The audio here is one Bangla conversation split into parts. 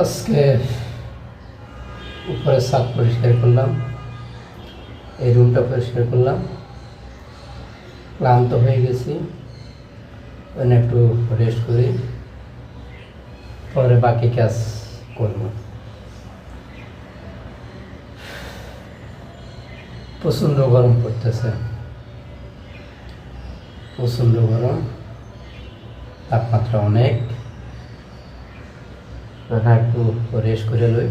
আজকে উপরে ছাদ পরিষ্কার করলাম, এই রুমটা পরিষ্কার করলাম। ক্লান্ত হয়ে গেছি, একটু রেস্ট করি, পরে বাকি কাজ করব। প্রচণ্ড গরম পড়তেছে, প্রচণ্ড গরম, তাপমাত্রা অনেক। একটু রেস্ট করে লই।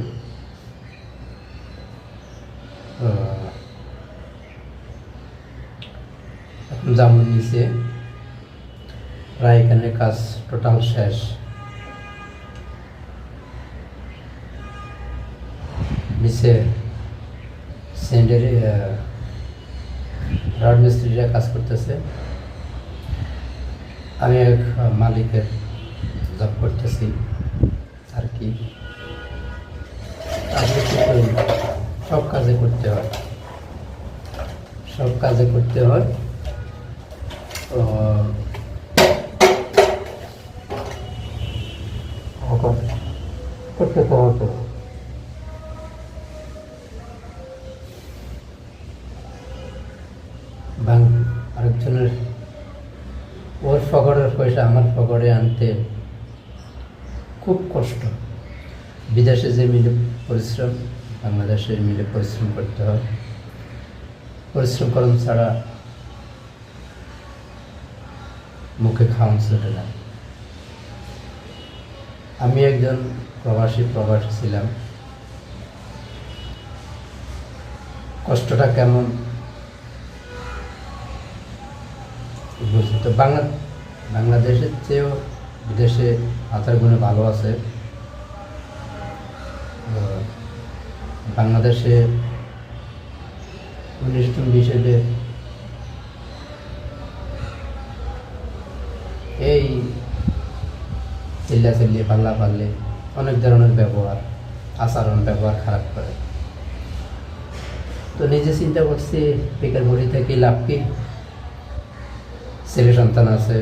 এখন জামুন নিচে, প্রায় এখানে কাজ টোটাল শেষ। নিচে সেন্ডারে রড মিস্ত্রিরা কাজ করতেছে, আমি এক মালিকের জব করতেছি আর কি। সব কাজে করতে হয়, সব কাজে করতে হয়। করতে তো হতো। আরেকজনের ওর পকেটের পয়সা আমার পকেটে আনতে খুব কষ্ট। বিদেশে যে মিলে পরিশ্রম, বাংলাদেশের মিলে পরিশ্রম করতে হয়। পরিশ্রম করণ ছাড়া মুখে খাওয়ান চলে না। আমি একজন প্রবাসী ছিলাম। কষ্টটা কেমন বুঝি তো। বাংলাদেশের চেয়েও বিদেশে হাজার গুণে ভালো আছে। বাংলাদেশে 1920 এই চিল্লাচিল্লি পাল্লা পাল্লি অনেক ধরনের ব্যবহার খারাপ করে। তো নিজে চিন্তা করছি বেকার বসে থেকে লাভ কি? ছেলে সন্তান আছে,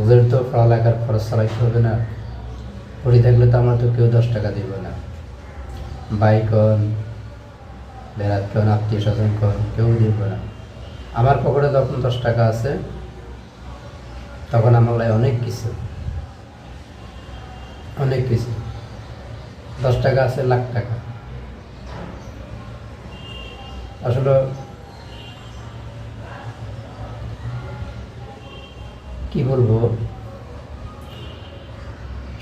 ওদের তো পড়ালেখার খরচ চালাইতে হবে না। পড়ে থাকলে তো আমার তো কেউ 10 টাকা দিব না। ভাই কন, বেড়াত কন, আত্মীয় স্বজন কন, কেউ দিব না। আমার পকেটে যখন 10 টাকা আছে, তখন আমার লাগে অনেক কিছু। 10 টাকা আছে লাখ টাকা। আসলে কি বলবো,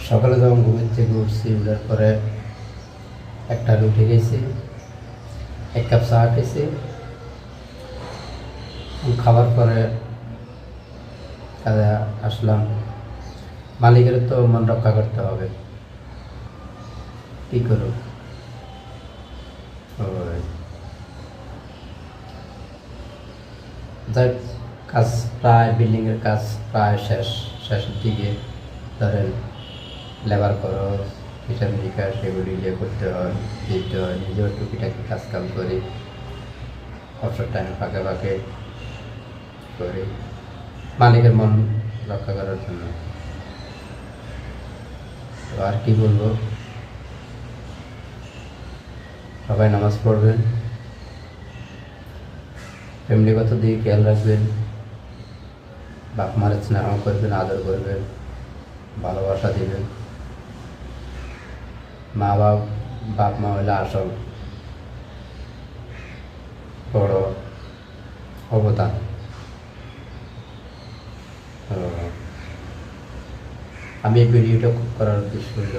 সকালে যখন ঘুমের থেকে উঠছি, উঠার পরে একটা রুটি খেয়েছি, 1 কাপ চা খেয়েছি। খাবার পরে কাজে আসলাম। মালিকের তো মন রক্ষা করতে হবে, কি করব। যাই কাজ প্রায়, বিল্ডিংয়ের কাজ প্রায় শেষের দিকে। ধরেন লেবার খরচ, হিসাব নিকাশ, সেগুলি করতে হয়, দিতে হয়। নিজেও টুকিটাকি কাজকাম করি, অবসর টাইমে ফাঁকে করি, মালিকের মন রক্ষা করার জন্য। তো আর কি বলবো, সবাই নামাজ পড়বেন, ফ্যামিলিগত দিকে খেয়াল রাখবেন, বাপ মায়ের স্নেহ করবেন, আদর করবেন, ভালোবাসা দিবেন। বাপ মা হলে আসল বড় অবদান। আমি এই ভিডিওটা করার উদ্দেশ্য হল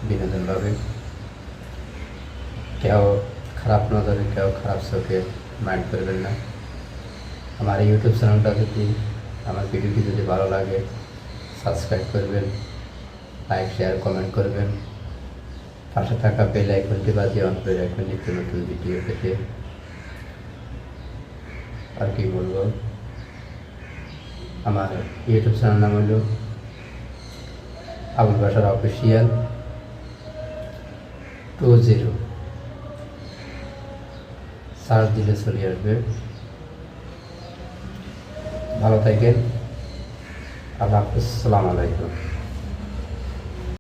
বিনোদনভাবে। কেউ খারাপ নজরে, কেউ খারাপ চোখে মাইন্ড করবেন না। আমার ইউটিউব চ্যানেলটা যদি, আমার ভিডিওটি যদি ভালো লাগে, সাবস্ক্রাইব করবেন, লাইক, শেয়ার, কমেন্ট করবেন। পাশে থাকা বেল আইকনটি বাজিয়ে অন করে রাখবেন নিত্য নতুন ভিডিও পেতে। আর কি বলবো, আমার ইউটিউব চ্যানেল নাম হলো আবুল বাশার অফিসিয়াল 20। সার্চ দিলে চলে আসবে। ভালো থাকেন। আল্লাহ হাফেজ। আসসালামু আলাইকুম।